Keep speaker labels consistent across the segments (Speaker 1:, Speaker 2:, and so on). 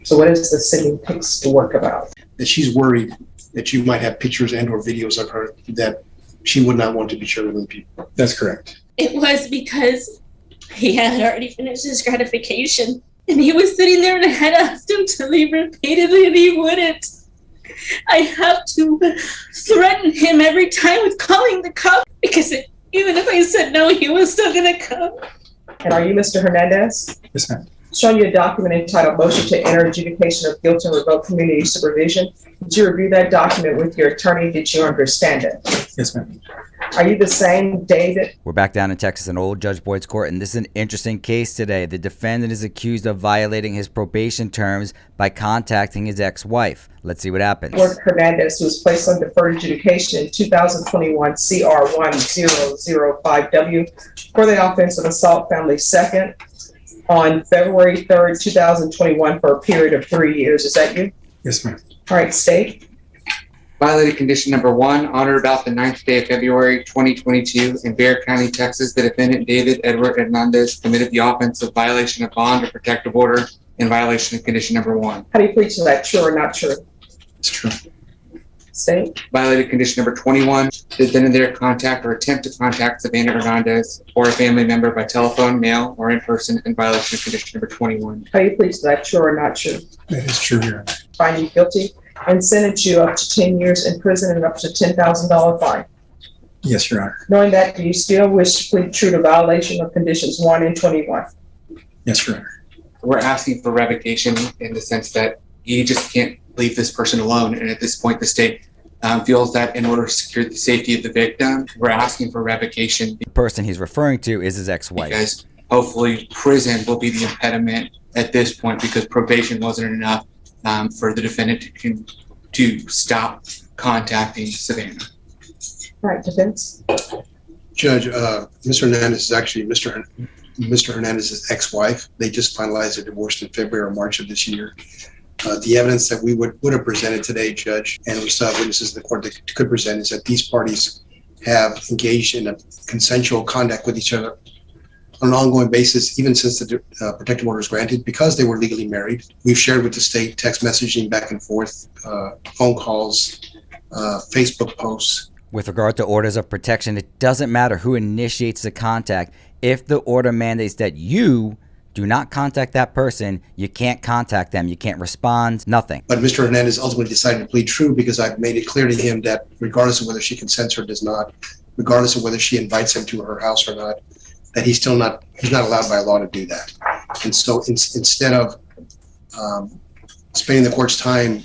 Speaker 1: So what is the sending pics to work about?
Speaker 2: That she's worried that you might have pictures and or videos of her that she would not want to be shared with other people. That's correct.
Speaker 3: It was because he had already finished his gratification and he was sitting there and I had asked him to leave repeatedly and he wouldn't. I have to threaten him every time with calling the cops because even if I said no, he was still going to come.
Speaker 1: And are you Mr. Hernandez?
Speaker 2: Yes, ma'am.
Speaker 1: Showing you a document entitled Motion to Enter Adjudication of Guilt and Revoke Community Supervision. Did you review that document with your attorney? Did you understand it?
Speaker 2: Yes, ma'am.
Speaker 1: Are you the same David?
Speaker 4: We're back down in Texas in old Judge Boyd's court, and this is an interesting case today. The defendant is accused of violating his probation terms by contacting his ex-wife. Let's see what happens.
Speaker 1: Edward Hernandez, who was placed on deferred adjudication in 2021 CR 1005W for the offense of assault family second on February 3rd, 2021 for a period of 3 years. Is that you?
Speaker 2: Yes, ma'am.
Speaker 1: All right, state.
Speaker 5: Violated condition number 1, on or about the 9th day of February 2022 in Bexar County, Texas, the defendant David Edward Hernandez committed the offense of violation of bond or protective order in violation of condition number 1.
Speaker 1: How do you plead to that? True or not true?
Speaker 2: It's true.
Speaker 1: State.
Speaker 5: Violated condition number 21, the defendant there contact or attempt to contact Savannah Hernandez or a family member by telephone, mail, or in person in violation of condition number 21.
Speaker 1: How do you plead to that? True or not true?
Speaker 2: That is true, Your Honor.
Speaker 1: Find you guilty and sentence you up to 10 years in prison and up to $10,000 fine.
Speaker 2: Yes, Your Honor.
Speaker 1: Knowing that, do you still wish to plead true to violation of conditions 1 and 21?
Speaker 2: Yes, Your Honor.
Speaker 5: We're asking for revocation in the sense that he just can't leave this person alone. And at this point, the state feels that in order to secure the safety of the victim, we're asking for revocation.
Speaker 4: The person he's referring to is his ex-wife.
Speaker 5: Because hopefully prison will be the impediment at this point because probation wasn't enough for the defendant to stop contacting Savannah.
Speaker 1: All right, defense.
Speaker 2: Judge, Mr. Hernandez is actually Mr. Hernandez's ex-wife. They just finalized their divorce in February or March of this year. The evidence that we would have presented today, Judge, and we still have witnesses in the court that could present, is that these parties have engaged in a consensual conduct with each other on an ongoing basis, even since the protective order was granted, because they were legally married. We've shared with the state text messaging back and forth, phone calls, Facebook posts.
Speaker 4: With regard to orders of protection, it doesn't matter who initiates the contact. If the order mandates that you do not contact that person, you can't contact them, you can't respond, nothing.
Speaker 2: But Mr. Hernandez ultimately decided to plead true because I've made it clear to him that regardless of whether she consents or does not, regardless of whether she invites him to her house or not, that he's not allowed by law to do that. And so instead of spending the court's time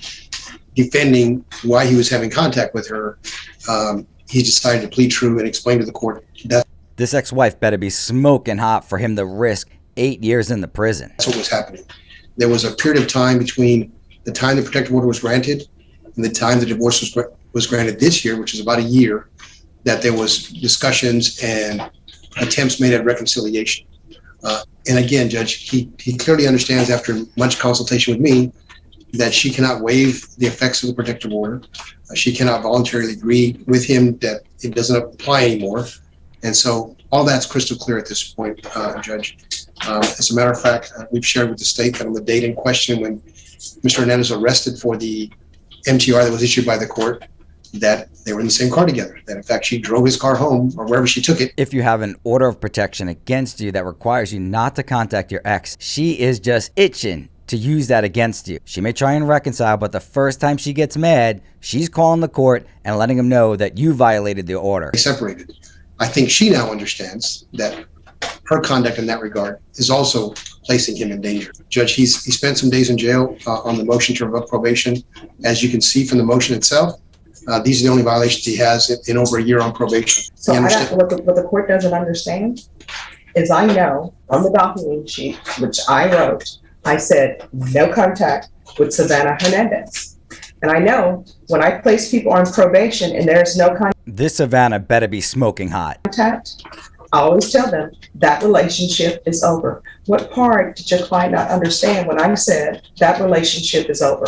Speaker 2: defending why he was having contact with her, he decided to plead true and explain to the court that
Speaker 4: this ex-wife better be smoking hot for him to risk 8 years in the prison.
Speaker 2: that's what was happening. There was a period of time between the time the protective order was granted and the time the divorce was granted this year, which is about a year, that there was discussions and attempts made at reconciliation. And again, Judge, he clearly understands after much consultation with me that she cannot waive the effects of the protective order. She cannot voluntarily agree with him that it doesn't apply anymore. And so all that's crystal clear at this point, Judge. As a matter of fact, we've shared with the state that on the date in question when Mr. Hernandez was arrested for the MTR that was issued by the court, that they were in the same car together. That in fact, she drove his car home or wherever she took it.
Speaker 4: If you have an order of protection against you that requires you not to contact your ex, she is just itching to use that against you. She may try and reconcile, but the first time she gets mad, she's calling the court and letting them know that you violated the order.
Speaker 2: They separated. I think she now understands that her conduct in that regard is also placing him in danger. Judge, he spent some days in jail on the motion to revoke probation. As you can see from the motion itself, these are the only violations he has in over a year on probation.
Speaker 1: So what the court doesn't understand is I know on the document sheet, which I wrote, I said no contact with Savannah Hernandez. And I know when I place people on probation and there's no
Speaker 4: This Savannah better be smoking hot.
Speaker 1: contact, I always tell them that relationship is over. What part did your client not understand when I said that relationship is over?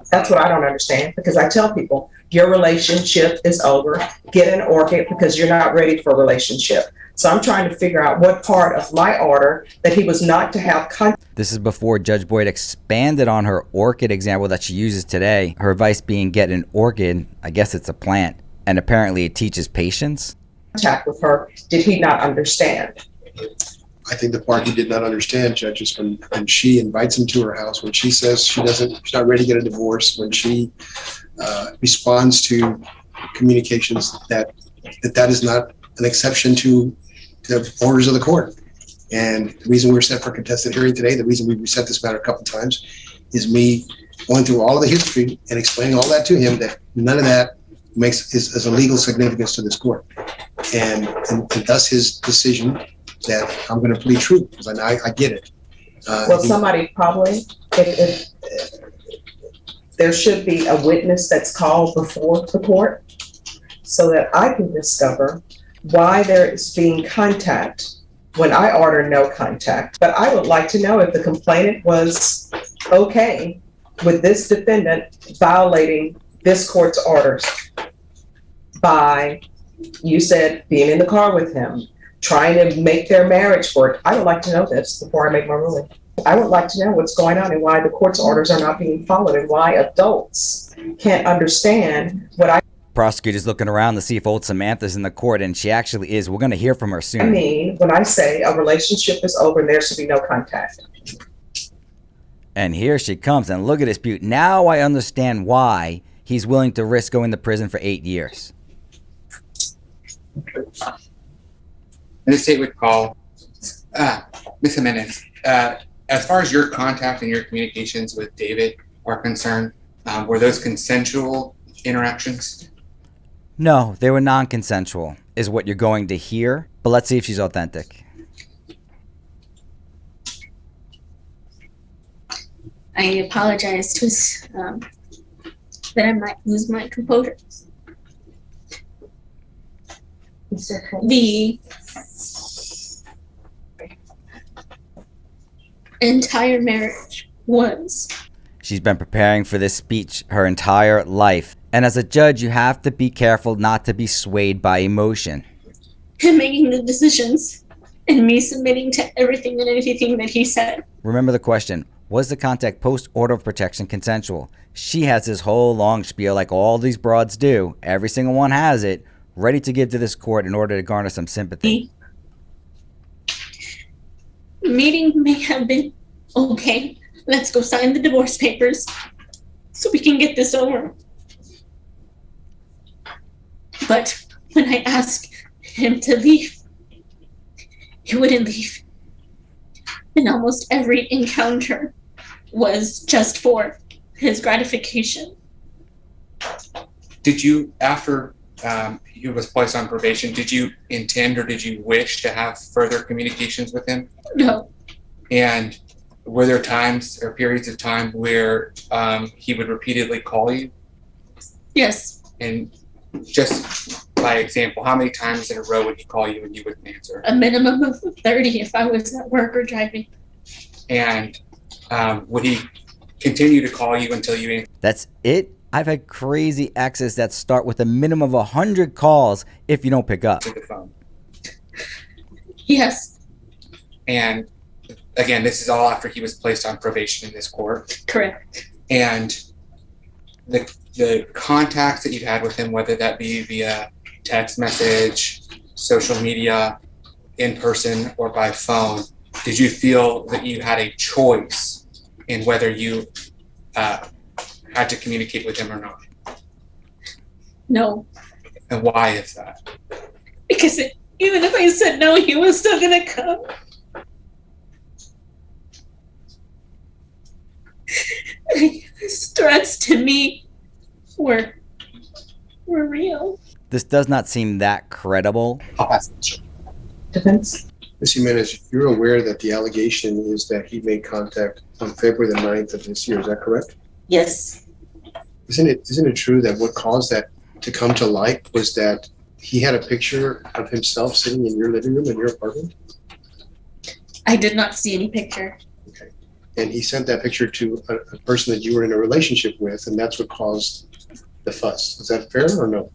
Speaker 1: That's what I don't understand, because I tell people your relationship is over. Get an orchid because you're not ready for a relationship. So I'm trying to figure out what part of my order that he was not to have contact.
Speaker 4: This is before Judge Boyd expanded on her orchid example that she uses today. Her advice being get an orchid, I guess it's a plant, and apparently it teaches patience.
Speaker 1: With her, did he not understand?
Speaker 2: I think the part he did not understand, Judge, is when she invites him to her house, when she says she's not ready to get a divorce, when she responds to communications that is not an exception to the orders of the court. And the reason we're set for contested hearing today, the reason we reset this matter a couple times, is me going through all of the history and explaining all that to him, that none of that is a legal significance to this court. And thus his decision that I'm going to plead true, because I get it.
Speaker 1: Well, somebody probably, if there should be a witness that's called before the court so that I can discover why there is being contact when I order no contact. But I would like to know if the complainant was okay with this defendant violating this court's orders by, you said, being in the car with him, trying to make their marriage work. I would like to know this before I make my ruling. I would like to know what's going on and why the court's orders are not being followed and why adults can't understand what I
Speaker 4: Prosecutor's looking around to see if old Samantha's in the court, and she actually is. We're going to hear from her soon.
Speaker 1: mean when I say a relationship is over and there should be no contact.
Speaker 4: And here she comes, and look at this beauty. Now I understand why he's willing to risk going to prison for 8 years.
Speaker 5: And the state would call, Ms. Jimenez, as far as your contact and your communications with David are concerned, were those consensual interactions?
Speaker 4: No, they were non-consensual, is what you're going to hear. But let's see if she's authentic.
Speaker 3: I apologize to that I might lose my composure. The entire marriage was.
Speaker 4: She's been preparing for this speech her entire life. And as a judge, you have to be careful not to be swayed by emotion.
Speaker 3: Him making the decisions and me submitting to everything and anything that he said.
Speaker 4: Remember the question, was the contact post order of protection consensual? She has this whole long spiel like all these broads do. Every single one has it, ready to give to this court in order to garner some sympathy.
Speaker 3: The meeting may have been okay. Let's go sign the divorce papers so we can get this over. But when I asked him to leave, he wouldn't leave. And almost every encounter was just for his gratification.
Speaker 5: Did you, after he was placed on probation, did you intend or did you wish to have further communications with him?
Speaker 3: No.
Speaker 5: And were there times or periods of time where he would repeatedly call you?
Speaker 3: Yes.
Speaker 5: And just by example, how many times in a row would he call you and you wouldn't answer?
Speaker 3: A minimum of 30 if I was at work or driving.
Speaker 5: And would he continue to call you until you answered?
Speaker 4: That's it? I've had crazy exes that start with a minimum of 100 calls if you don't pick up.
Speaker 5: The phone?
Speaker 3: Yes.
Speaker 5: And again, this is all after he was placed on probation in this court.
Speaker 3: Correct.
Speaker 5: And the contacts that you had with him, whether that be via text message, social media, in person, or by phone, did you feel that you had a choice in whether you had to communicate with him or not?
Speaker 3: No.
Speaker 5: And why is that?
Speaker 3: Because even if I said no, he was still gonna come. His threats to me were real.
Speaker 4: This does not seem that credible.
Speaker 5: I'll pass it.
Speaker 1: Defense?
Speaker 2: Ms. Jimenez, you're aware that the allegation is that he made contact on February the 9th of this year, is that correct?
Speaker 3: Yes.
Speaker 2: Isn't it true that what caused that to come to light was that he had a picture of himself sitting in your living room in your apartment?
Speaker 3: I did not see any picture.
Speaker 2: Okay. And he sent that picture to a person that you were in a relationship with, and that's what caused the fuss. Is that fair or no?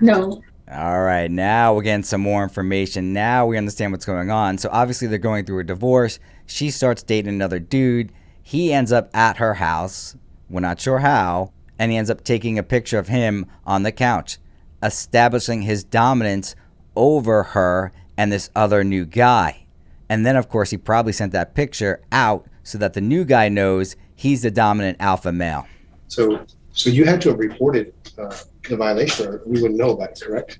Speaker 3: No.
Speaker 4: All right, now we're getting some more information. Now we understand what's going on. So obviously they're going through a divorce. She starts dating another dude. He ends up at her house. We're not sure how. And he ends up taking a picture of him on the couch, establishing his dominance over her and this other new guy. And then, of course, he probably sent that picture out so that the new guy knows he's the dominant alpha male.
Speaker 2: So you had to have reported the violation, or we wouldn't know about it, correct?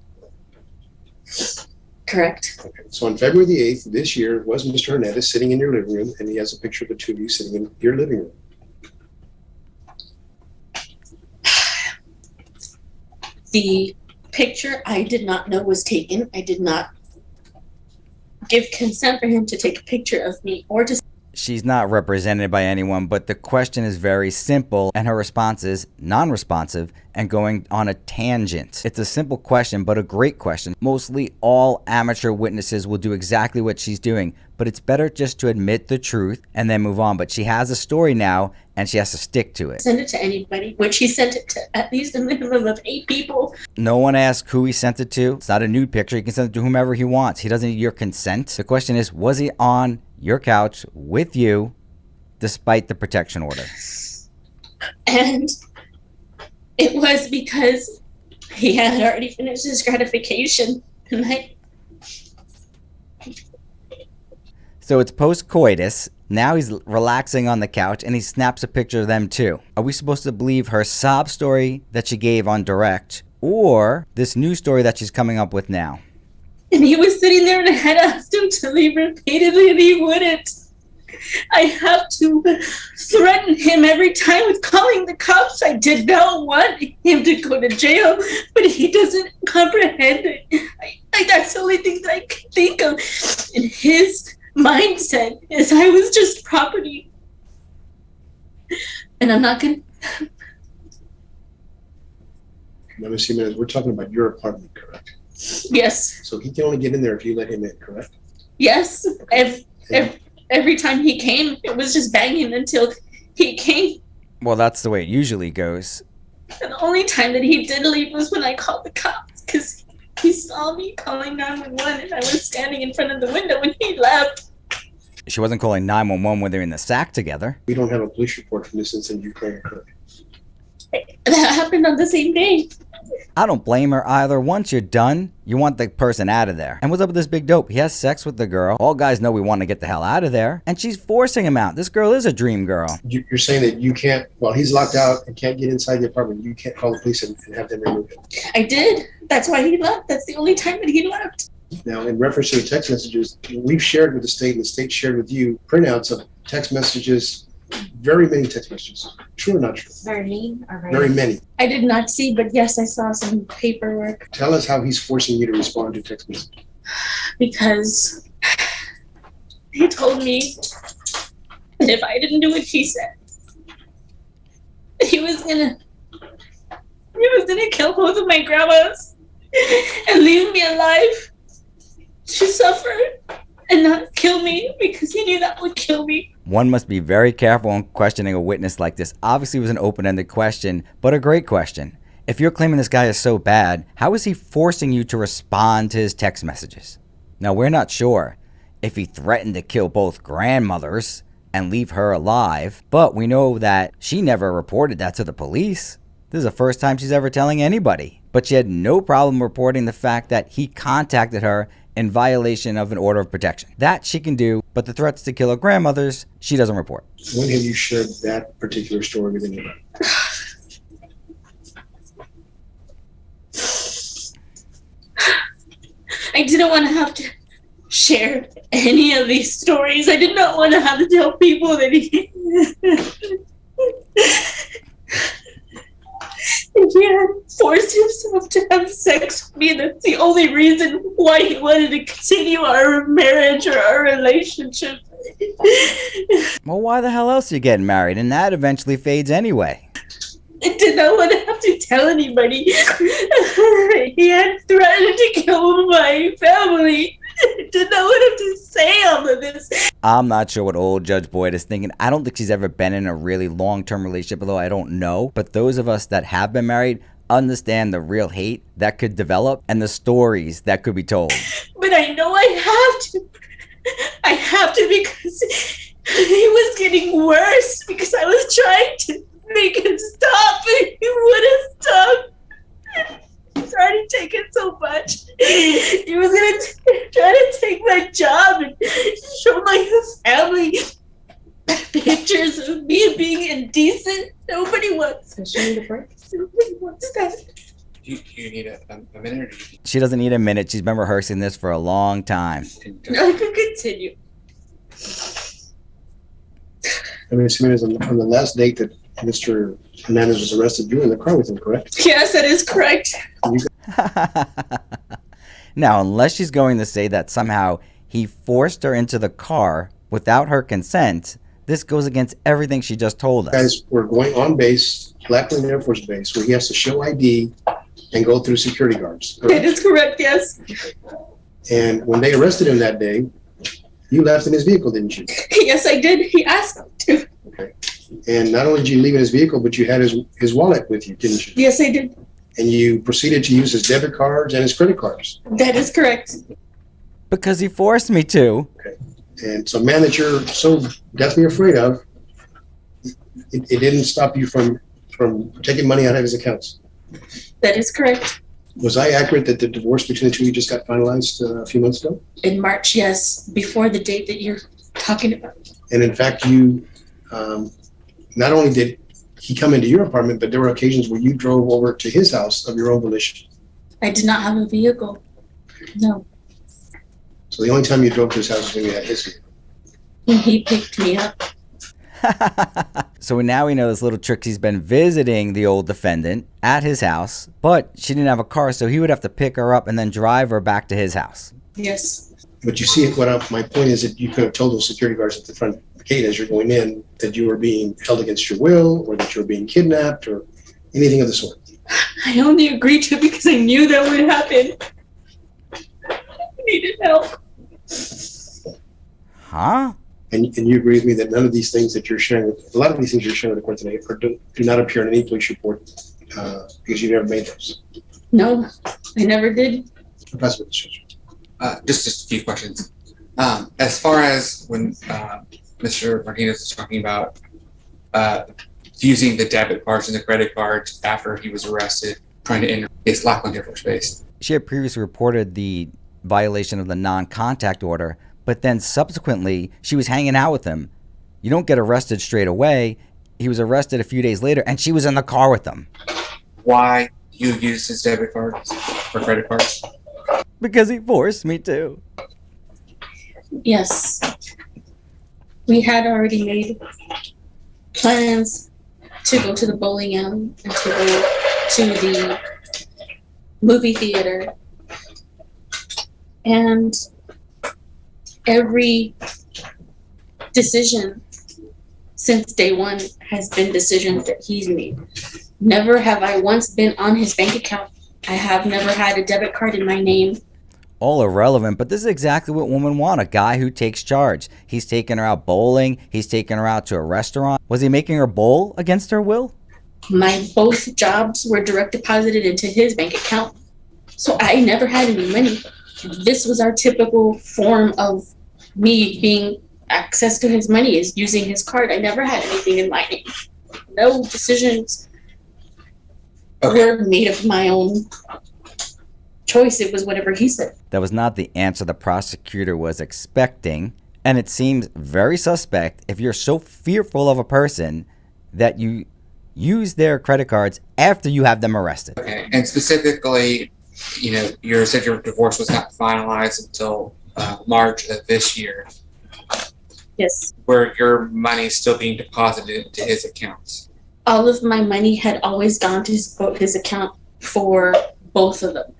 Speaker 3: Correct.
Speaker 2: Okay. So on February the 8th of this year, was Mr. Hernandez sitting in your living room, and he has a picture of the two of you sitting in your living room.
Speaker 3: The picture I did not know was taken. I did not give consent for him to take a picture of me or to.
Speaker 4: She's not represented by anyone, but the question is very simple, and her response is non-responsive and going on a tangent. It's a simple question, but a great question. Mostly all amateur witnesses will do exactly what she's doing, but it's better just to admit the truth and then move on. But she has a story now, and she has to stick to it.
Speaker 3: Send it to anybody, which he sent it to at least a minimum of 8 people.
Speaker 4: No one asked who he sent it to. It's not a nude picture. He can send it to whomever he wants. He doesn't need your consent. The question is, was he on your couch with you despite the protection order?
Speaker 3: And it was because he had already finished his gratification. And
Speaker 4: So it's post-coitus. Now he's relaxing on the couch and he snaps a picture of them too. Are we supposed to believe her sob story that she gave on direct, or this new story that she's coming up with now?
Speaker 3: And he was sitting there, and I had asked him to leave repeatedly, and he wouldn't. I have to threaten him every time with calling the cops. I did not want him to go to jail, but he doesn't comprehend it. That's the only thing that I can think of. And his mindset is I was just property. And I'm not going to.
Speaker 2: Now, Ms. Jimenez, we're talking about your apartment, correct?
Speaker 3: Yes.
Speaker 2: So he can only get in there if you let him in, correct?
Speaker 3: Yes. Every time he came, it was just banging until he came.
Speaker 4: Well, that's the way it usually goes.
Speaker 3: And the only time that he did leave was when I called the cops, because he saw me calling 911 and I was standing in front of the window when he left.
Speaker 4: She wasn't calling 911 when they're in the sack together.
Speaker 2: We don't have a police report from this incident in Ukraine, correct?
Speaker 3: That happened on the same day.
Speaker 4: I don't blame her either. Once you're done, you want the person out of there. And what's up with this big dope? He has sex with the girl. All guys know we want to get the hell out of there. And she's forcing him out. This girl is a dream girl.
Speaker 2: You're saying that you can't, while he's locked out and can't get inside the apartment, you can't call the police and have them remove him.
Speaker 3: I did. That's why he left. That's the only time that he left.
Speaker 2: Now, in reference to the text messages, we've shared with the state and the state shared with you printouts of text messages, very many text messages. True or not true? Very many.
Speaker 3: I did not see, but yes, I saw some paperwork.
Speaker 2: Tell us how he's forcing you to respond to text messages.
Speaker 3: Because he told me that if I didn't do what he said, he was gonna kill both of my grandmas and leave me alive to suffer and not kill me, because he knew that would kill me.
Speaker 4: One must be very careful in questioning a witness like this. Obviously it was an open-ended question, but a great question. If you're claiming this guy is so bad, how is he forcing you to respond to his text messages? Now, we're not sure if he threatened to kill both grandmothers and leave her alive, but we know that she never reported that to the police. This is the first time she's ever telling anybody. But she had no problem reporting the fact that he contacted her in violation of an order of protection. That she can do, but the threats to kill her grandmothers, she doesn't report.
Speaker 2: When have you shared that particular story with anybody?
Speaker 3: I didn't want to have to share any of these stories. I did not want to have to tell people that he had forced himself to have sex with me. That's the only reason why he wanted to continue our marriage or our relationship.
Speaker 4: Well, why the hell else are you getting married? And that eventually fades anyway.
Speaker 3: I did not want to have to tell anybody. He had threatened to kill my family. I did not want him to say all of this.
Speaker 4: I'm not sure what old Judge Boyd is thinking. I don't think she's ever been in a really long-term relationship, although I don't know. But those of us that have been married understand the real hate that could develop and the stories that could be told.
Speaker 3: But I know I have to. I have to because he was getting worse because I was trying to make him stop and he wouldn't stop. He's already taken so much. He was gonna try to take my job and show my family pictures of me being indecent. Nobody wants.
Speaker 1: Does she need a break?
Speaker 3: Nobody wants that.
Speaker 5: Do you need a minute or do you
Speaker 4: She doesn't need a minute. She's been rehearsing this for a long time.
Speaker 5: need
Speaker 3: I can continue.
Speaker 2: I mean, assuming it's on the last date that Mr. Hernandez was arrested, you were in the car with him, correct?
Speaker 3: Yes, that is correct.
Speaker 4: Now, unless she's going to say that somehow he forced her into the car without her consent, this goes against everything she just told us.
Speaker 2: Guys, we're going on base, Lackland Air Force Base, where he has to show ID and go through security guards.
Speaker 3: That
Speaker 2: Correct?
Speaker 3: is correct, yes.
Speaker 2: And when they arrested him that day, you left in his vehicle, didn't you?
Speaker 3: Yes, I did. He asked me to.
Speaker 2: And not only did you leave in his vehicle, but you had his wallet with you, didn't you?
Speaker 3: Yes, I did.
Speaker 2: And you proceeded to use his debit cards and his credit cards.
Speaker 3: That is correct.
Speaker 4: Because he forced me to.
Speaker 2: And so, man that you're so deathly afraid of, it didn't stop you from taking money out of his accounts.
Speaker 3: That is correct.
Speaker 2: Was I accurate that the divorce between the two of you just got finalized a few months ago?
Speaker 3: In March, yes, before the date that you're talking about.
Speaker 2: And in fact, you, not only did he come into your apartment, but there were occasions where you drove over to his house of your own volition.
Speaker 3: I did not have a vehicle. No.
Speaker 2: So the only time you drove to his house was when you had his vehicle.
Speaker 3: When he picked me up.
Speaker 4: So now we know this little Trixie's been visiting the old defendant at his house, but she didn't have a car, so he would have to pick her up and then drive her back to his house.
Speaker 3: Yes.
Speaker 2: But you see, my point is that you could have told those security guards at the front gate as you're going in that you were being held against your will, or that you were being kidnapped, or anything of the sort.
Speaker 3: I only agreed to because I knew that would happen. I needed help.
Speaker 4: Huh?
Speaker 2: And you agree with me that none of these things that you're sharing, a lot of these things you're sharing with the court today do not appear in any police report because you never made those.
Speaker 3: No, I never did.
Speaker 2: That's what it shows.
Speaker 5: just a few questions. As far as when Mr. Martinez was talking about using the debit cards and the credit cards after he was arrested, trying to enter his Lackland Air Force Base.
Speaker 4: She had previously reported the violation of the non-contact order, but then subsequently she was hanging out with him. You don't get arrested straight away. He was arrested a few days later, and she was in the car with him.
Speaker 5: Why you used his debit cards or credit cards?
Speaker 4: Because he forced me to.
Speaker 3: Yes. We had already made plans to go to the bowling alley and to go to the movie theater. And every decision since day one has been decisions that he's made. Never have I once been on his bank account. I have never had a debit card in my name.
Speaker 4: All irrelevant, but this is exactly what women want, a guy who takes charge. He's taking her out bowling. He's taking her out to a restaurant. Was he making her bowl against her will?
Speaker 3: My both jobs were direct deposited into his bank account. So I never had any money. This was our typical form of me being access to his money, is using his card. I never had anything in my name. No decisions were made of my own choice. It was whatever he said.
Speaker 4: That was not the answer the prosecutor was expecting, and it seems very suspect if you're so fearful of a person that you use their credit cards after you have them arrested.
Speaker 5: Okay, and specifically, you said your divorce was not finalized until March of this year.
Speaker 3: Yes.
Speaker 5: Where your money is still being deposited into his accounts.
Speaker 3: All of my money had always gone to his account for both of them.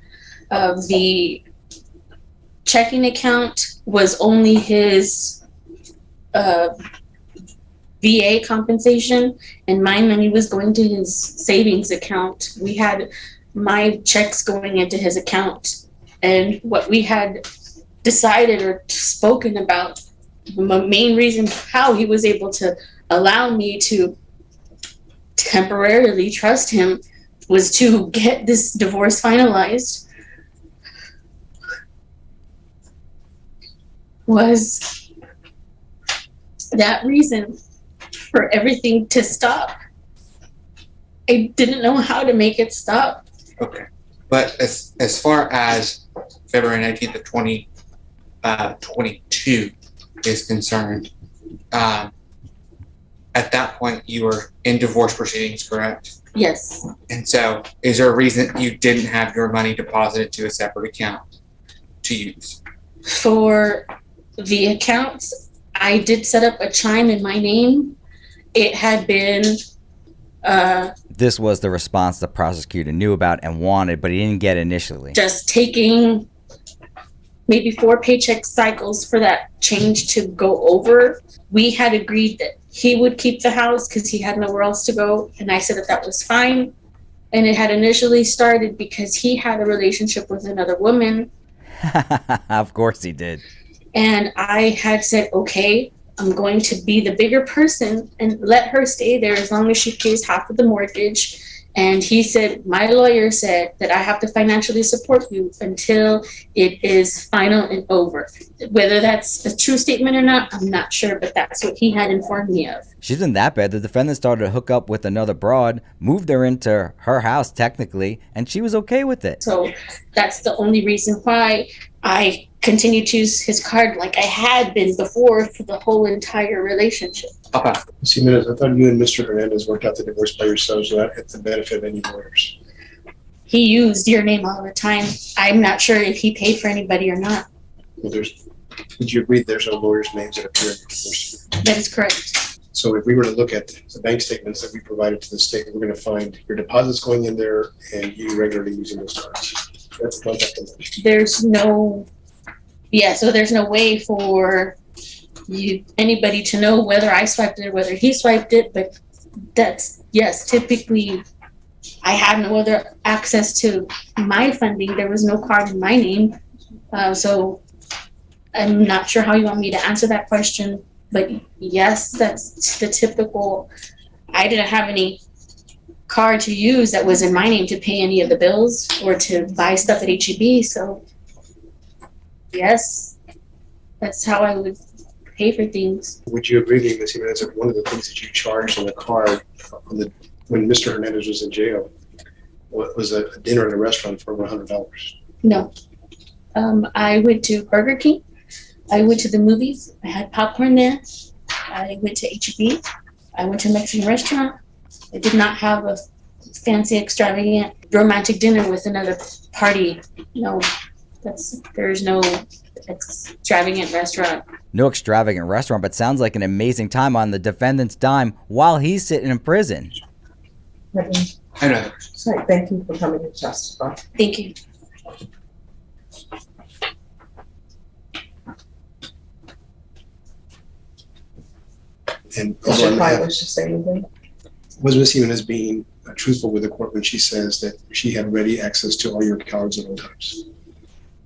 Speaker 3: The checking account was only his VA compensation, and my money was going to his savings account. We had my checks going into his account, and what we had decided or spoken about, the main reason how he was able to allow me to temporarily trust him was to get this divorce finalized was that reason for everything to stop. I didn't know how to make it stop.
Speaker 5: Okay. But as far as February 19th of 2022 is concerned, at that point you were in divorce proceedings, correct?
Speaker 3: Yes.
Speaker 5: And so is there a reason you didn't have your money deposited to a separate account to use?
Speaker 3: For the accounts, I did set up a chime in my name. It had been
Speaker 4: This was the response the prosecutor knew about and wanted, but he didn't get initially.
Speaker 3: just taking maybe 4 paycheck cycles for that change to go over. We had agreed that he would keep the house because he had nowhere else to go. And I said that was fine. And it had initially started because he had a relationship with another woman.
Speaker 4: Of course he did.
Speaker 3: And I had said, okay, I'm going to be the bigger person and let her stay there as long as she pays half of the mortgage. And he said, my lawyer said that I have to financially support you until it is final and over. Whether that's a true statement or not, I'm not sure, but that's what he had informed me of.
Speaker 4: She isn't that bad. The defendant started to hook up with another broad, moved her into her house technically, and she was okay with it.
Speaker 3: So that's the only reason why I continued to use his card like I had been before for the whole entire relationship.
Speaker 5: Okay.
Speaker 2: Ms. Jimenez, I thought you and Mr. Hernandez worked out the divorce by yourselves without the benefit of any lawyers.
Speaker 3: He used your name all the time. I'm not sure if he paid for anybody or not.
Speaker 2: Well, would you agree there's no lawyers' names that appear in the divorce?
Speaker 3: That is correct.
Speaker 2: So if we were to look at the bank statements that we provided to the state, we're going to find your deposits going in there and you regularly using those cards. That's the contact information.
Speaker 3: There's no way for anybody to know whether I swiped it or whether he swiped it, but that's, yes, typically I had no other access to my funding. There was no card in my name. So I'm not sure how you want me to answer that question, but yes, that's the typical. I didn't have any card to use that was in my name to pay any of the bills or to buy stuff at HEB. So yes, that's how I would pay for things.
Speaker 2: Would you agree with me, Ms. Jimenez, that one of the things that you charged on the card when Mr. Hernandez was in jail was a dinner at a restaurant for over $100?
Speaker 3: No. I went to Burger King. I went to the movies. I had popcorn there. I went to HEB. I went to a Mexican restaurant. I did not have a fancy, extravagant, romantic dinner with another party. No, there's no extravagant restaurant.
Speaker 4: No extravagant restaurant, but sounds like an amazing time on the defendant's dime while he's sitting in prison.
Speaker 5: I know.
Speaker 1: Sorry, thank you for coming to testify.
Speaker 3: Thank you.
Speaker 2: And
Speaker 1: Does your client wish to say anything?
Speaker 2: was Ms. Jimenez being truthful with the court when she says that she had ready access to all your cards at all times?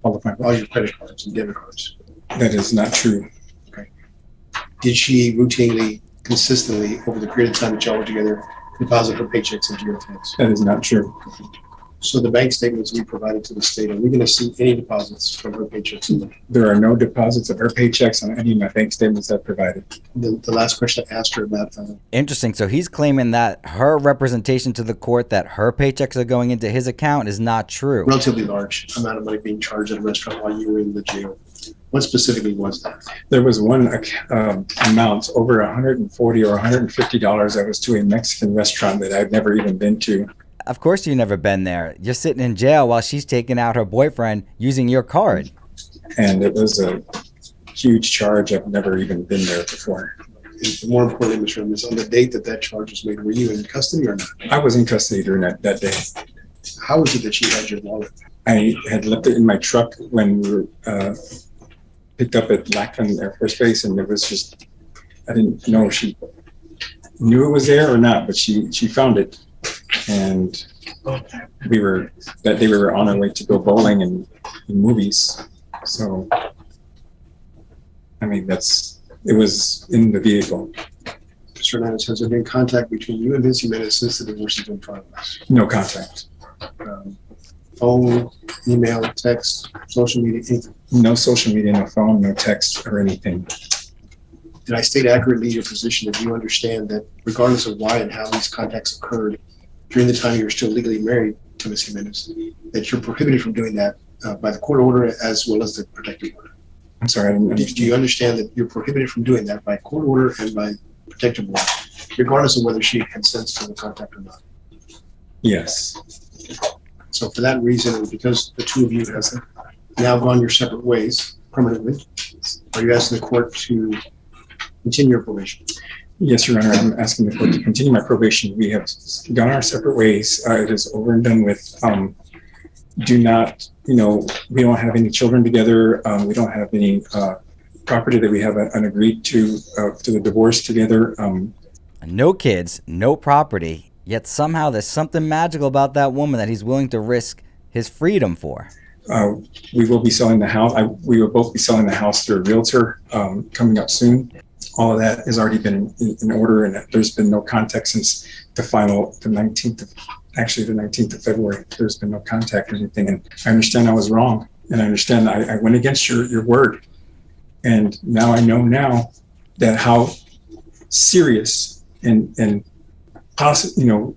Speaker 2: All your credit cards and debit cards?
Speaker 6: That is not true.
Speaker 2: Did she routinely, consistently, over the period of time that y'all were together, deposit her paychecks into your accounts?
Speaker 6: That is not true.
Speaker 2: So the bank statements we provided to the state, are we going to see any deposits from her paychecks in there?
Speaker 6: There are no deposits of her paychecks on any of my bank statements I've provided.
Speaker 2: The last question I asked her about
Speaker 4: Interesting. So he's claiming that her representation to the court that her paychecks are going into his account is not true.
Speaker 2: relatively large amount of money being charged at a restaurant while you were in the jail. What specifically was that?
Speaker 6: There was one amount over $140 or $150 that was to a Mexican restaurant that I've never even been to.
Speaker 4: Of course you've never been there. You're sitting in jail while she's taking out her boyfriend using your card.
Speaker 6: And it was a huge charge. I've never even been there before.
Speaker 2: And more importantly, Mr. Ramirez, on the date that charge was made, were you in custody or not?
Speaker 6: I was in custody during that day.
Speaker 2: How was it that she had your wallet?
Speaker 6: I had left it in my truck when we were picked up at Lackland Air Force Base, and it was just, I didn't know if she knew it was there or not, but she found it. And we were on our way to go bowling and movies. So, I mean, it was in the vehicle.
Speaker 2: Mr. Mr. Hernandez, has there been contact between you and Ms. Jimenez since the divorce has been finalized?
Speaker 6: No contact.
Speaker 2: Phone, email, text, social media, anything?
Speaker 6: No social media, no phone, no text or anything.
Speaker 2: Did I state accurately your position that you understand that regardless of why and how these contacts occurred during the time you were still legally married to Ms. Jimenez, that you're prohibited from doing that by the court order as well as the protective order?
Speaker 6: I'm sorry, I didn't
Speaker 2: Do you understand that you're prohibited from doing that by court order and by protective order, regardless of whether she consents to the contact or not?
Speaker 6: Yes.
Speaker 2: So for that reason, and because the two of you have now gone your separate ways permanently, are you asking the court to continue your probation?
Speaker 6: Yes, Your Honor, I'm asking the court to continue my probation. We have gone our separate ways. It is over and done with. Do not, we don't have any children together. We don't have any property that we have agreed to the divorce together.
Speaker 4: No kids, no property, yet somehow there's something magical about that woman that he's willing to risk his freedom for.
Speaker 6: We will be selling the house. We will both be selling the house through a realtor coming up soon. All of that has already been in order, and there's been no contact since the 19th of February. There's been no contact or anything, and I understand I was wrong, and I understand I went against your word, and now I know that how serious and possible,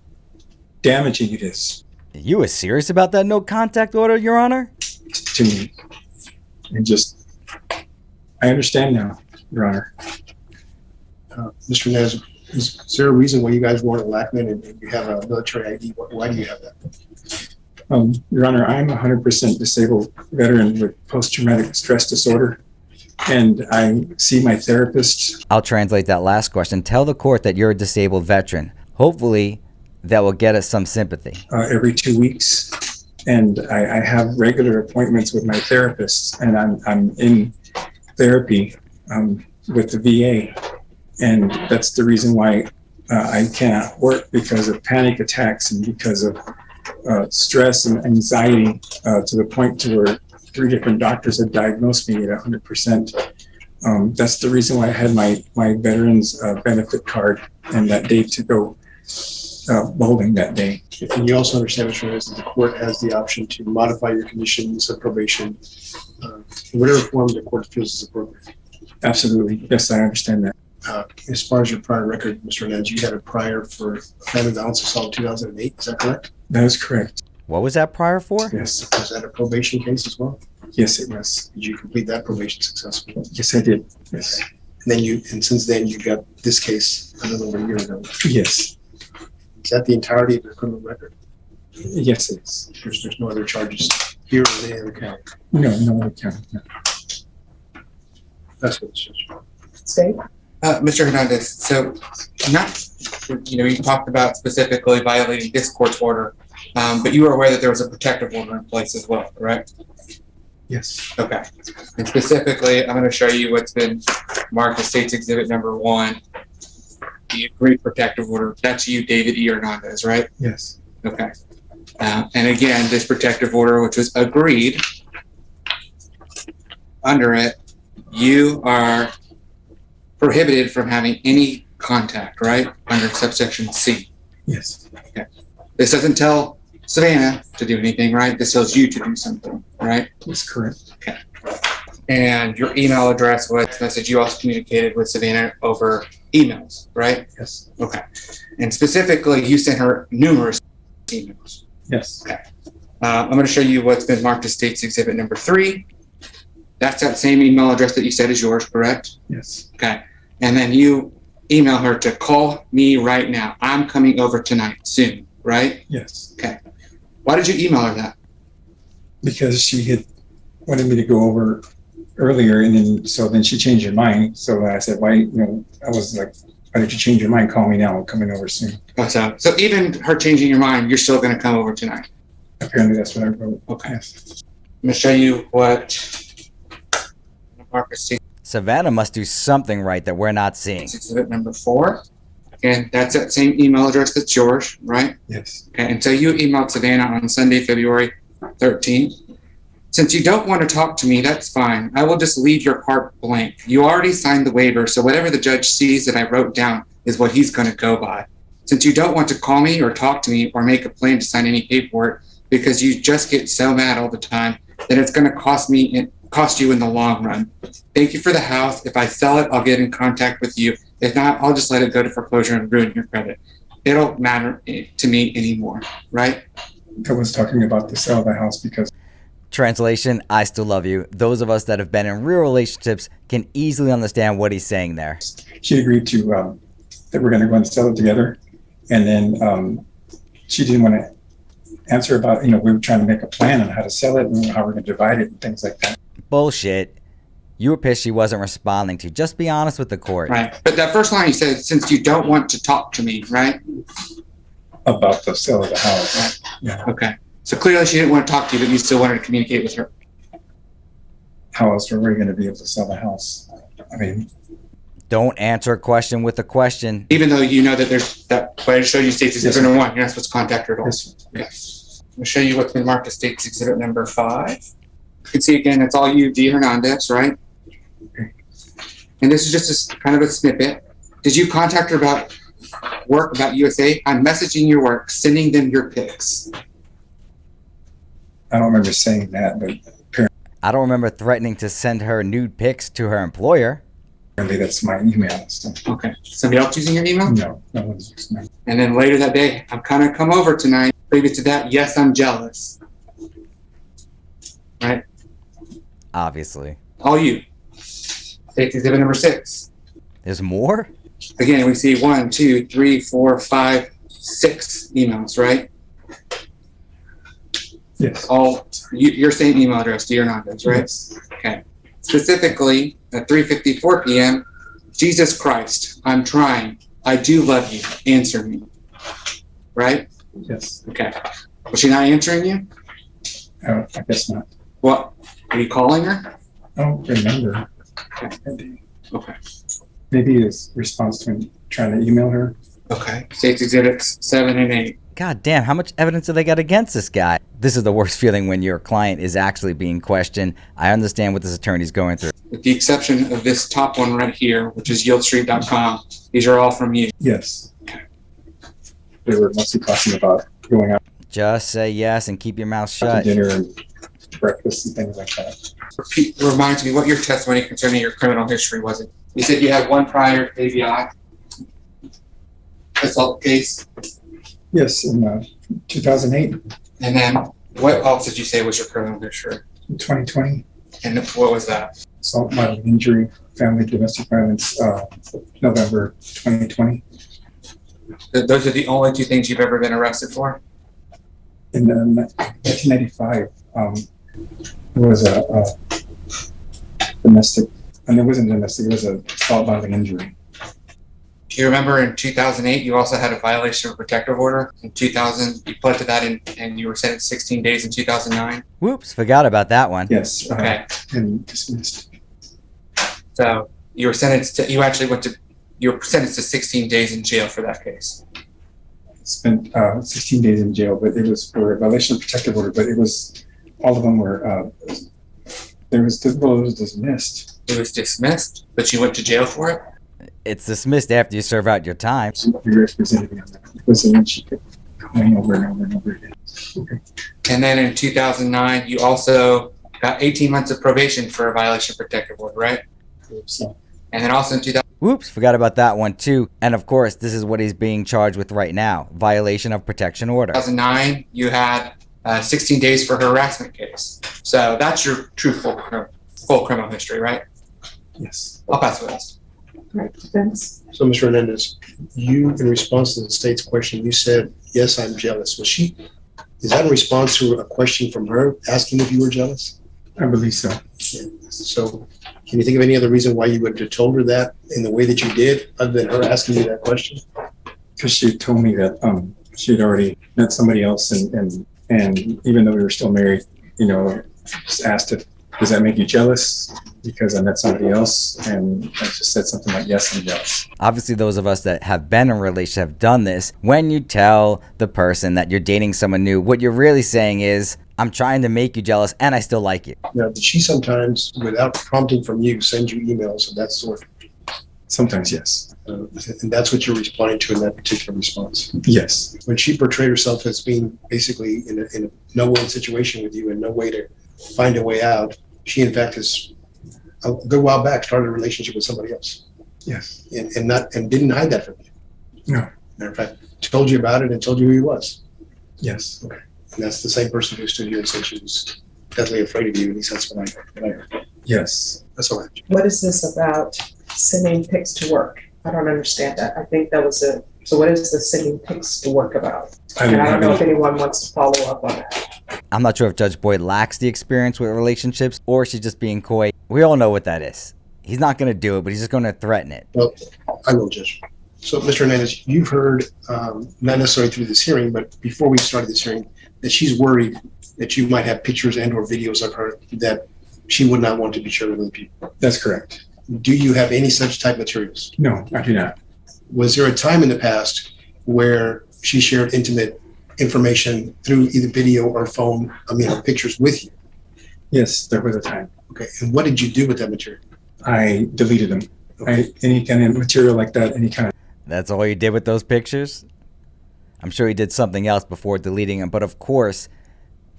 Speaker 6: damaging it is.
Speaker 4: You were serious about that no contact order, Your Honor?
Speaker 6: To me, and I understand now, Your Honor.
Speaker 2: Mr. Nez, is there a reason why you guys weren't at Lackman and you have a military ID? Why do you have that?
Speaker 6: Your Honor, I'm a 100% disabled veteran with post-traumatic stress disorder, and I see my therapist.
Speaker 4: I'll translate that last question. Tell the court that you're a disabled veteran. Hopefully, that will get us some sympathy.
Speaker 6: Every 2 weeks, and I have regular appointments with my therapist, and I'm in therapy with the VA. And that's the reason why I cannot work, because of panic attacks and because of stress and anxiety to the point to where 3 different doctors had diagnosed me at 100%. That's the reason why I had my veterans benefit card and that day to go bowling that day.
Speaker 2: And you also understand, Mr. Nez, that the court has the option to modify your conditions of probation in whatever form the court feels is appropriate.
Speaker 6: Absolutely. Yes, I understand that.
Speaker 2: As far as your prior record, Mr. Nez, you had a prior for family violence assault in 2008. Is that correct?
Speaker 6: That is correct.
Speaker 4: What was that prior for?
Speaker 6: Yes.
Speaker 2: Was that a probation case as well?
Speaker 6: Yes, it was.
Speaker 2: Did you complete that probation successfully?
Speaker 6: Yes, I did. Yes.
Speaker 2: And since then you got this case a little over a year ago.
Speaker 6: Yes.
Speaker 2: Is that the entirety of your criminal record?
Speaker 6: Yes, it is.
Speaker 2: There's no other charges here or in any other county?
Speaker 6: No other county. No.
Speaker 2: That's what it's just.
Speaker 1: State?
Speaker 5: Mr. Hernandez, so you talked about specifically violating this court's order, but you were aware that there was a protective order in place as well, correct?
Speaker 6: Yes.
Speaker 5: Okay. And specifically, I'm going to show you what's been marked as State's Exhibit number 1, the agreed protective order. That's you, David E. Hernandez, right?
Speaker 6: Yes.
Speaker 5: Okay. And again, this protective order, which was agreed, under it, you are prohibited from having any contact, right? Under subsection C.
Speaker 6: Yes.
Speaker 5: Okay. This doesn't tell Savannah to do anything, right? This tells you to do something, right?
Speaker 6: That's correct.
Speaker 5: Okay. And your email address was message you also communicated with Savannah over emails, right?
Speaker 6: Yes.
Speaker 5: Okay. And specifically, you sent her numerous emails.
Speaker 6: Yes.
Speaker 5: Okay. I'm going to show you what's been marked as State's Exhibit number 3. That's that same email address that you said is yours, correct?
Speaker 6: Yes.
Speaker 5: Okay. And then you email her to call me right now. I'm coming over tonight soon, right?
Speaker 6: Yes.
Speaker 5: Okay. Why did you email her that?
Speaker 6: Because she had wanted me to go over earlier, and then she changed her mind. So I said, why, I was like, why did you change your mind? Call me now. I'm coming over soon.
Speaker 5: So even her changing your mind, you're still going to come over tonight.
Speaker 6: Apparently that's what I wrote.
Speaker 5: Okay.
Speaker 6: Yes.
Speaker 5: I'm going to show you what
Speaker 4: Savannah must do something right that we're not seeing.
Speaker 5: Exhibit number 4. Again, that's that same email address that's yours, right?
Speaker 6: Yes.
Speaker 5: Okay. And so you emailed Savannah on Sunday, February 13th. Since you don't want to talk to me, that's fine. I will just leave your part blank. You already signed the waiver, so whatever the judge sees that I wrote down, is what he's going to go by. Since you don't want to call me or talk to me or make a plan to sign any paperwork because you just get so mad all the time, then it's going to cost you in the long run. Thank you for the house. If I sell it, I'll get in contact with you. If not, I'll just let it go to foreclosure and ruin your credit. It don't matter to me anymore, right?
Speaker 6: I was talking about the sale of the house because
Speaker 4: Translation, I still love you. Those of us that have been in real relationships can easily understand what he's saying there.
Speaker 6: she agreed to that we're going to go and sell it together, and then she didn't want to answer about, we were trying to make a plan on how to sell it and how we're going to divide it and things like that.
Speaker 4: Bullshit. You were pissed she wasn't responding to you. Just be honest with the court.
Speaker 5: Right. But that first line you said, since you don't want to talk to me, right?
Speaker 6: About the sale of the house. Yeah.
Speaker 5: Okay. So clearly she didn't want to talk to you, but you still wanted to communicate with her.
Speaker 6: How else are we going to be able to sell the house? I mean,
Speaker 4: Don't answer a question with a question.
Speaker 5: Even though you know that there's that, what I showed you states exhibit number 1, you're not supposed to contact her at all.
Speaker 6: this,
Speaker 5: Okay. I'm gonna show you what's been marked as states exhibit number 5. You can see again, it's all you, D. Hernandez, right? And this is just kind of a snippet. Did you contact her about work, about USA? I'm messaging your work, sending them your pics.
Speaker 6: I don't remember saying that, but
Speaker 4: I don't remember threatening to send her nude pics to her employer.
Speaker 6: apparently that's my email and stuff.
Speaker 5: Okay. Somebody else using your email?
Speaker 6: No one's. No.
Speaker 5: And then later that day, I'm kind of come over tonight. Previous to that, yes, I'm jealous. Right?
Speaker 4: Obviously.
Speaker 5: All you. States exhibit number 6.
Speaker 4: There's more?
Speaker 5: Again, we see 1, 2, 3, 4, 5, 6 emails, right?
Speaker 6: Yes.
Speaker 5: All your same email address, D. Hernandez, right?
Speaker 6: Yes.
Speaker 5: Okay. Specifically, at 3:54 p.m., Jesus Christ, I'm trying. I do love you. Answer me. Right?
Speaker 6: Yes.
Speaker 5: Okay. Was she not answering you?
Speaker 6: I guess not.
Speaker 5: What? Are you calling her?
Speaker 6: I don't remember.
Speaker 5: Okay.
Speaker 6: Maybe it's response to me trying to email her.
Speaker 5: Okay. States exhibits 7 and 8.
Speaker 4: God damn, how much evidence do they got against this guy? This is the worst feeling when your client is actually being questioned. I understand what this attorney's going through.
Speaker 5: With the exception of this top one right here, which is yieldstreet.com. These are all from you.
Speaker 6: Yes. They were mostly talking about going out
Speaker 4: Just say yes and keep your mouth
Speaker 6: to
Speaker 4: shut.
Speaker 6: dinner and breakfast and things like that.
Speaker 5: Reminds me what your testimony concerning your criminal history was. It? You said you had one prior ABI assault case.
Speaker 6: Yes, in 2008,
Speaker 5: And then what else did you say was your criminal history?
Speaker 6: 2020,
Speaker 5: And what was that?
Speaker 6: assault, violent injury, family domestic violence, November 2020.
Speaker 5: Those are the only 2 things you've ever been arrested for?
Speaker 6: In 1995, there was a domestic, and it wasn't domestic, it was a assault, violent injury.
Speaker 5: Do you remember in 2008, you also had a violation of protective order? In 2000, you pled to that and you were sentenced 16 days in 2009?
Speaker 4: Whoops, forgot about that one.
Speaker 6: Yes.
Speaker 5: Okay.
Speaker 6: And dismissed.
Speaker 5: So you were sentenced to, you were sentenced to 16 days in jail for that case.
Speaker 6: Spent 16 days in jail, but it was for a violation of protective order, but it was, all of them were, it was dismissed.
Speaker 5: It was dismissed, but you went to jail for it?
Speaker 4: It's dismissed after you serve out your time.
Speaker 6: You represented me on that. It was a she kept going over and over and over again. Okay.
Speaker 5: And then in 2009, you also got 18 months of probation for a violation of protective order, right?
Speaker 6: So,
Speaker 5: And then also in
Speaker 4: Whoops, forgot about that one too. And of course, this is what he's being charged with right now. Violation of protection order.
Speaker 5: 2009, you had 16 days for a harassment case. So that's your true full criminal history, right?
Speaker 6: yes.
Speaker 5: I'll pass the rest.
Speaker 1: Right, defense.
Speaker 7: So, Mr. Hernandez, you, in response to the state's question, you said, yes, I'm jealous. Is that in response to a question from her asking if you were jealous?
Speaker 6: I believe so.
Speaker 7: So, can you think of any other reason why you would have told her that in the way that you did, other than her asking you that question?
Speaker 6: Because she told me that she had already met somebody else, and even though we were still married, just asked if, does that make you jealous? Because I met somebody else, and I just said something like, yes, I'm jealous.
Speaker 4: Obviously, those of us that have been in a relationship have done this. When you tell the person that you're dating someone new, what you're really saying is, I'm trying to make you jealous and I still like you.
Speaker 7: Now, did she sometimes, without prompting from you, send you emails of that sort?
Speaker 6: Sometimes, yes.
Speaker 7: And that's what you're responding to in that particular response.
Speaker 6: Yes.
Speaker 7: When she portrayed herself as being basically in a no-win situation with you and no way to find a way out, she in fact has a good while back started a relationship with somebody else.
Speaker 6: Yes.
Speaker 7: And didn't hide that from you.
Speaker 6: No.
Speaker 7: Matter of fact, told you about it and told you who he was.
Speaker 6: Yes.
Speaker 7: Okay. And that's the same person who stood here and said she was deathly afraid of you. At least that's what I heard.
Speaker 6: Yes.
Speaker 7: That's all right.
Speaker 1: What is this about sending pics to work? I don't understand that. I think that was so what is the sending pics to work about?
Speaker 6: I
Speaker 1: And
Speaker 6: didn't
Speaker 1: I don't
Speaker 6: have
Speaker 1: know if
Speaker 6: any,
Speaker 1: anyone wants to follow up on that.
Speaker 4: I'm not sure if Judge Boyd lacks the experience with relationships or she's just being coy. We all know what that is. He's not going to do it, but he's just going to threaten it.
Speaker 7: Well, I will, Judge. So, Mr. Hernandez, you've heard, not necessarily through this hearing, but before we started this hearing, that she's worried that you might have pictures and or videos of her that she would not want to be shared with other people.
Speaker 6: that's correct.
Speaker 7: Do you have any such type materials?
Speaker 6: No, I do not.
Speaker 7: Was there a time in the past where she shared intimate information through either video or phone, or pictures with you?
Speaker 6: Yes, there was a time.
Speaker 7: Okay, and what did you do with that material?
Speaker 6: I deleted them. Any kind of material like that, any kind of.
Speaker 4: That's all you did with those pictures? I'm sure he did something else before deleting them, but of course,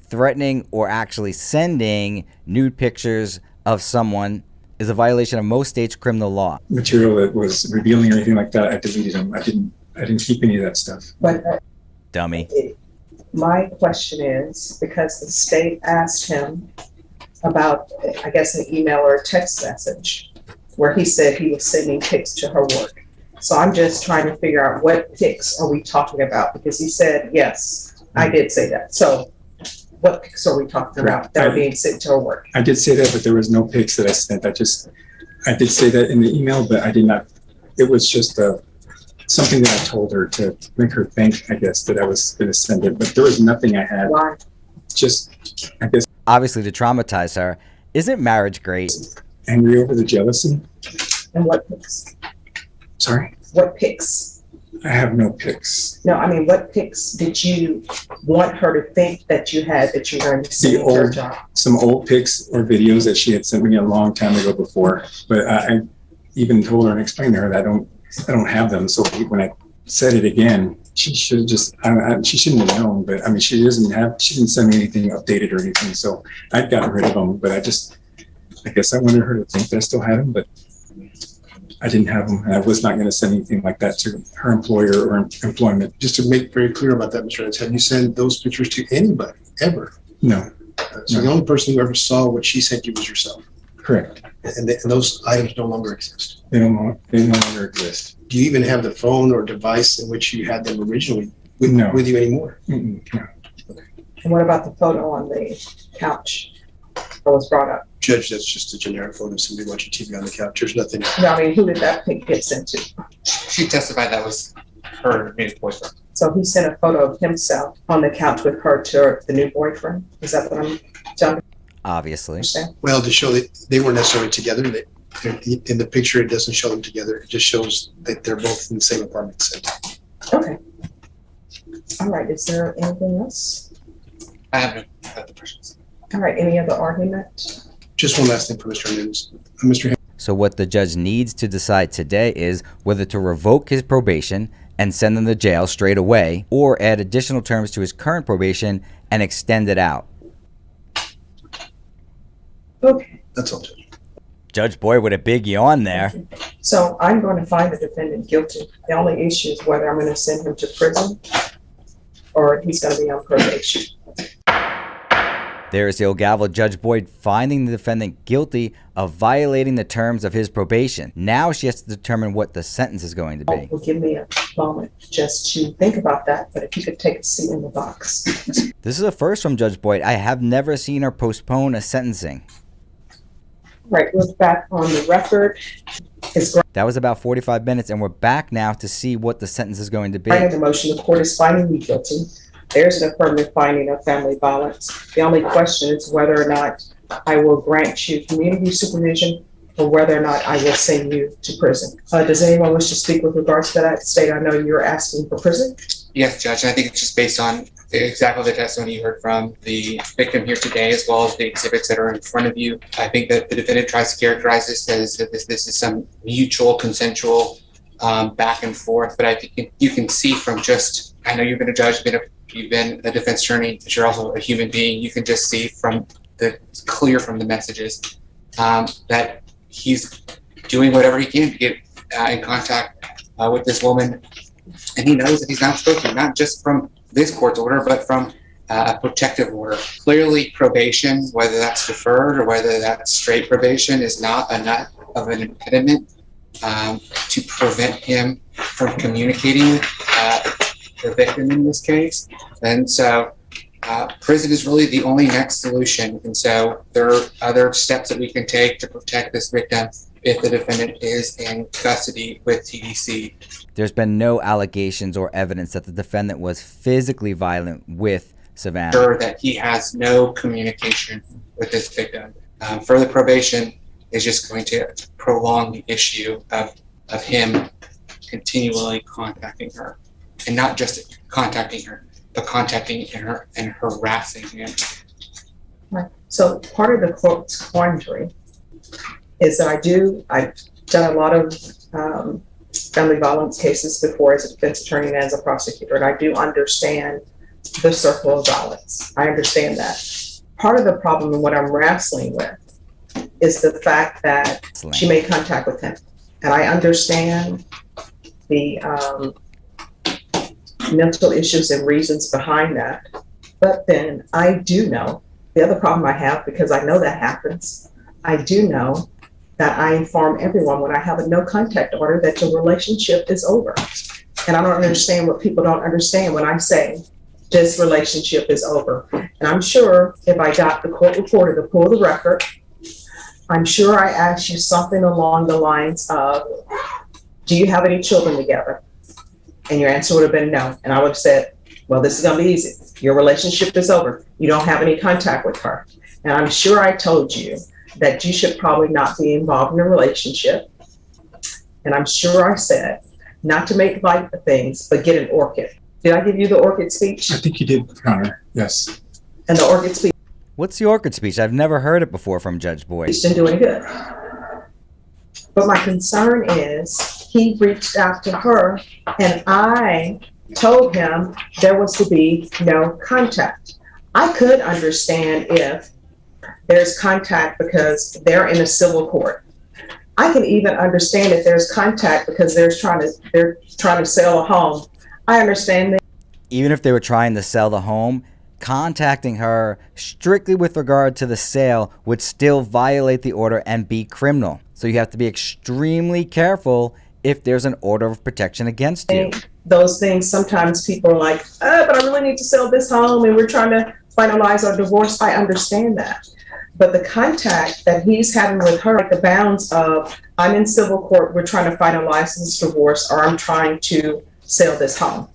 Speaker 4: threatening or actually sending nude pictures of someone is a violation of most states' criminal law.
Speaker 6: Material that was revealing or anything like that, I deleted them. I didn't keep any of that stuff.
Speaker 1: But
Speaker 4: Dummy.
Speaker 1: my question is, because the state asked him about, I guess, an email or a text message where he said he was sending pics to her work. So I'm just trying to figure out what pics are we talking about? Because he said, yes, I did say that. So what pics are we talking about that are being sent to her work?
Speaker 6: I did say that, but there was no pics that I sent. I did say that in the email, but I did not. It was just something that I told her to make her think, I guess, that I was going to send it. But there was nothing I had.
Speaker 1: Why?
Speaker 6: Just, I guess,
Speaker 4: Obviously to traumatize her. Isn't marriage great?
Speaker 6: angry over the jealousy.
Speaker 1: And what pics?
Speaker 6: Sorry?
Speaker 1: What pics?
Speaker 6: I have no pics.
Speaker 1: No, I mean, what pics did you want her to think that you had that you were going to
Speaker 6: The
Speaker 1: send to her
Speaker 6: old,
Speaker 1: job?
Speaker 6: some old pics or videos that she had sent me a long time ago before. But I even told her and explained to her that I don't have them. So when I said it again, she should have just, she shouldn't have known, but I mean, she didn't send me anything updated or anything. So I'd gotten rid of them, but I guess I wanted her to think that I still had them, but I didn't have them. And I was not going to send anything like that to her employer or employment.
Speaker 7: Just to make very clear about that, Mr. Hernandez, have you sent those pictures to anybody, ever?
Speaker 6: No,
Speaker 7: So the only person who ever saw what she sent you was yourself.
Speaker 6: correct.
Speaker 7: And those items no longer exist.
Speaker 6: They no longer exist.
Speaker 7: Do you even have the phone or device in which you had them originally
Speaker 6: No.
Speaker 7: with you anymore?
Speaker 6: No.
Speaker 1: And what about the photo on the couch that was brought up?
Speaker 7: Judge, that's just a generic photo of somebody watching TV on the couch. There's nothing.
Speaker 1: No, I mean, who did that pic get sent to?
Speaker 5: She testified that was her new boyfriend.
Speaker 1: So he sent a photo of himself on the couch with her to the new boyfriend? Is that what I'm telling you?
Speaker 4: Obviously.
Speaker 1: Understand?
Speaker 7: Well, to show that they weren't necessarily together. In the picture, it doesn't show them together. It just shows that they're both in the same apartment.
Speaker 1: Okay. All right, is there anything else?
Speaker 5: I have no other questions.
Speaker 1: All right, any other argument?
Speaker 7: Just one last thing for Mr. Hernandez. Mr.
Speaker 4: So what the judge needs to decide today is whether to revoke his probation and send him to jail straight away, or add additional terms to his current probation and extend it out.
Speaker 1: Okay,
Speaker 7: That's all, Judge.
Speaker 4: Judge Boyd with a big yawn there.
Speaker 1: so I'm going to find the defendant guilty. The only issue is whether I'm going to send him to prison or he's going to be on probation.
Speaker 4: There is the old gavel, Judge Boyd finding the defendant guilty of violating the terms of his probation. Now she has to determine what the sentence is going to be.
Speaker 1: Well, give me a moment just to think about that, but if you could take a seat in the box.
Speaker 4: This is a first from Judge Boyd. I have never seen her postpone a sentencing.
Speaker 1: Right, we're back on the record. It's
Speaker 4: That was about 45 minutes, and we're back now to see what the sentence is going to be.
Speaker 1: granted the motion. The court is finding me guilty. There's an affirmative finding of family violence. The only question is whether or not I will grant you community supervision or whether or not I will send you to prison. Does anyone wish to speak with regards to that? State, I know you're asking for prison.
Speaker 5: Yes, Judge. I think it's just based on exactly the testimony you heard from the victim here today, as well as the exhibits that are in front of you. I think that the defendant tries to characterize this as that this is some mutual, consensual back and forth. But I think you can see from just, I know you've been a judge, you've been a defense attorney, but you're also a human being. You can just see from clear from the messages that he's doing whatever he can to get in contact with this woman. And he knows that he's not supposed to, not just from this court's order, but from a protective order. Clearly, probation, whether that's deferred or whether that's straight probation, is not enough of an impediment to prevent him from communicating with the victim in this case. And so prison is really the only next solution. And so there are other steps that we can take to protect this victim if the defendant is in custody with TDC.
Speaker 4: There's been no allegations or evidence that the defendant was physically violent with Savannah.
Speaker 5: Sure that he has no communication with this victim. Further probation is just going to prolong the issue of him continually contacting her, and not just contacting her, but contacting her and harassing him.
Speaker 1: Right. So part of the court's quandary is that I've done a lot of family violence cases before as a defense attorney and as a prosecutor, and I do understand the circle of violence. I understand that. Part of the problem and what I'm wrestling with is the fact that she made contact with him. And I understand the mental issues and reasons behind that. But then I do know the other problem I have, because I know that happens, I do know that I inform everyone when I have a no contact order that the relationship is over. And I don't understand what people don't understand when I say this relationship is over. And I'm sure if I got the court reporter to pull the record, I'm sure I asked you something along the lines of, do you have any children together? And your answer would have been no. And I would have said, well, this is gonna be easy. Your relationship is over. You don't have any contact with her. And I'm sure I told you that you should probably not be involved in a relationship. And I'm sure I said not to make light of things, but get an orchid. Did I give you the orchid speech?
Speaker 6: I think you did, Your Honor. Yes.
Speaker 1: And the orchid speech
Speaker 4: What's the orchid speech? I've never heard it before from Judge Boyd.
Speaker 1: didn't do any good. But my concern is he reached out to her and I told him there was to be no contact. I could understand if there's contact because they're in a civil court. I can even understand if there's contact because they're trying to sell a home. I understand that.
Speaker 4: Even if they were trying to sell the home, contacting her strictly with regard to the sale would still violate the order and be criminal. So you have to be extremely careful if there's an order of protection against you.
Speaker 1: Those things, sometimes people are like, but I really need to sell this home and we're trying to finalize our divorce. I understand that. But the contact that he's having with her, like the bounds of, I'm in civil court, we're trying to finalize this divorce, or I'm trying to sell this home.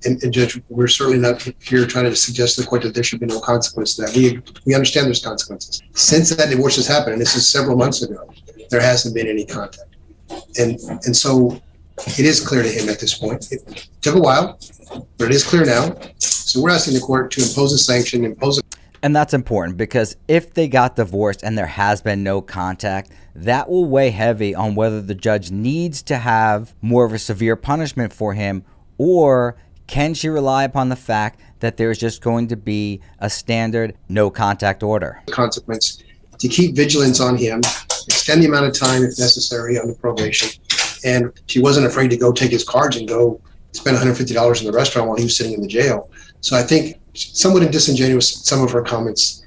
Speaker 2: And Judge, we're certainly not here trying to suggest to the court that there should be no consequence to that. We understand there's consequences. Since that divorce has happened, and this is several months ago, there hasn't been any contact. And so it is clear to him at this point. It took a while, but it is clear now. So we're asking the court to impose a sanction,
Speaker 4: And that's important because if they got divorced and there has been no contact, that will weigh heavy on whether the judge needs to have more of a severe punishment for him, or can she rely upon the fact that there's just going to be a standard no contact order?
Speaker 2: consequence to keep vigilance on him, extend the amount of time if necessary on the probation. And she wasn't afraid to go take his cards and go spend $150 in the restaurant while he was sitting in the jail. So I think somewhat disingenuous, some of her comments.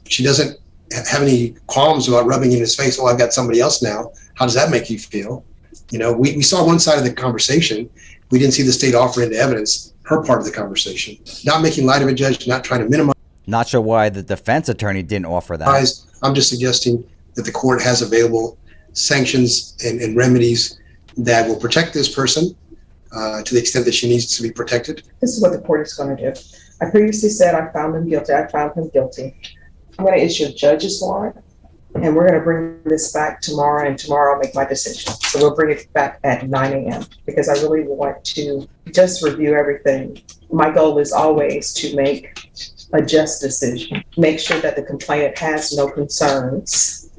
Speaker 2: She doesn't have any qualms about rubbing in his face, oh, I've got somebody else now. How does that make you feel? You know, we saw one side of the conversation. We didn't see the state offer into evidence her part of the conversation. Not making light of it, Judge, not trying to minimize.
Speaker 4: Not sure why the defense attorney didn't offer that.
Speaker 2: I'm just suggesting that the court has available sanctions and remedies that will protect this person to the extent that she needs to be protected.
Speaker 1: This is what the court is going to do. I previously said I found him guilty. I found him guilty. I'm going to issue a judge's warrant, and we're going to bring this back tomorrow, and tomorrow I'll make my decision. So we'll bring it back at 9 a.m. because I really want to just review everything my goal is always to make a just decision, make sure that the complainant has no concerns,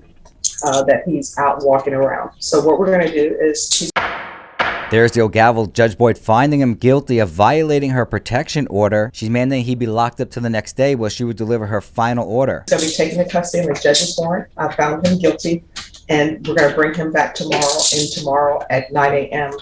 Speaker 1: that he's out walking around. So what we're gonna do is to
Speaker 4: There's the old gavel. Judge Boyd finding him guilty of violating her protection order. She's mandating he be locked up till the next day while she would deliver her final order.
Speaker 1: be taken into custody on the judge's warrant. I found him guilty, and we're gonna bring him back tomorrow, and tomorrow at 9 a.m.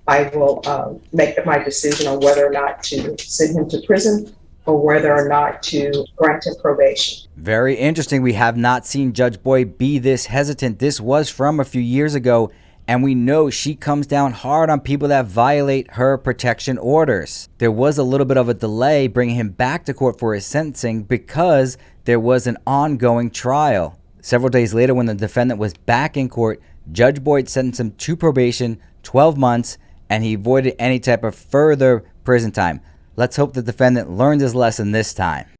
Speaker 1: I will make my decision on whether or not to send him to prison or whether or not to grant him probation.
Speaker 4: Very interesting. We have not seen Judge Boyd be this hesitant. This was from a few years ago, and we know she comes down hard on people that violate her protection orders. There was a little bit of a delay bringing him back to court for his sentencing because there was an ongoing trial. Several days later, when the defendant was back in court, Judge Boyd sentenced him to probation, 12 months, and he avoided any type of further prison time. Let's hope the defendant learned his lesson this time.